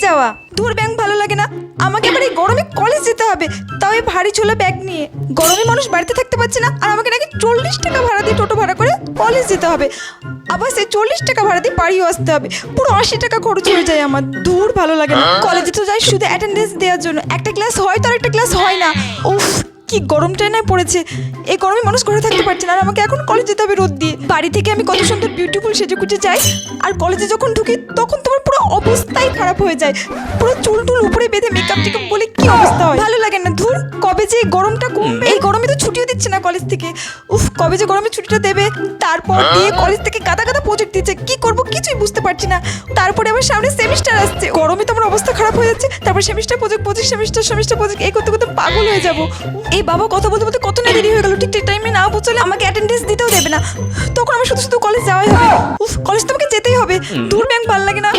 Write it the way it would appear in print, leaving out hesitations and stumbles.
যাওয়া। দূর ব্যাগ ভালো লাগে না, আমাকে আবার এই গরমে কলেজ যেতে হবে, তাও এই ভারী ছোলা ব্যাগ নিয়ে। গরমে মানুষ বাড়িতে থাকতে পারছে না, আর আমাকে নাকি 40 টাকা ভাড়া দিয়ে টোটো ভাড়া করে কলেজ যেতে হবে, আবার সেই 40 টাকা ভাড়া দিয়ে বাড়িও আসতে হবে। পুরো 80 টাকা খরচ হয়ে যায় আমার। দূর ভালো লাগে না। কলেজে তো যাই শুধু অ্যাটেন্ডেন্স দেওয়ার জন্য, একটা ক্লাস হয় তো আর একটা ক্লাস হয় না। উফ, কি গরমটাই না পড়েছে। এই গরমে মানুষ ঘরে থাকতে পারছে না, আর আমাকে এখন কলেজ যেতে হবে রোদ দিয়ে। বাড়ি থেকে আমি কত সুন্দর বিউটিফুল সেজে গুজে যাই, আর কলেজে যখন ঢুকি তখন তোমার পুরো অবস্থাই খারাপ হয়ে যায়। পুরো চুল টুল উপরে বেঁধে মেকআপ টেকআপ বলে কি অবস্থা হয়, ভালো লাগে না। ধুর, কবে যে এই গরমটা কমবে। এই গরমে তো ছুটিও দিচ্ছে না কলেজ থেকে। উফ, কবে যে গরমে ছুটিটা দেবে। তারপর দিয়ে কলেজ থেকে গাদা গাদা প্রজেক্ট দিচ্ছে, কি করব কিছুই বুঝতে পারছি না। তারপরে আবার সামনে সেমিস্টার আসছে, গরমে তো আমার অবস্থা খারাপ হয়ে যাচ্ছে। তারপর সেমিস্টার প্রজেক্ট সেমিস্টার প্রজেক্ট এই করতে করতে পাগল হয়ে যাবো। এই বাবা কথা বলতে বলতে কত না দেরি হয়ে গেল, ঠিক টাইমে না পৌঁছলে আমাকে অ্যাটেন্ডেন্স দিতেও দেবে না। তখন আমার শুধু শুধু কলেজ যাওয়াই হবে। উফ, কলেজ তো আমাকে যেতেই হবে। দূর ব্যাংক ভালো লাগে না।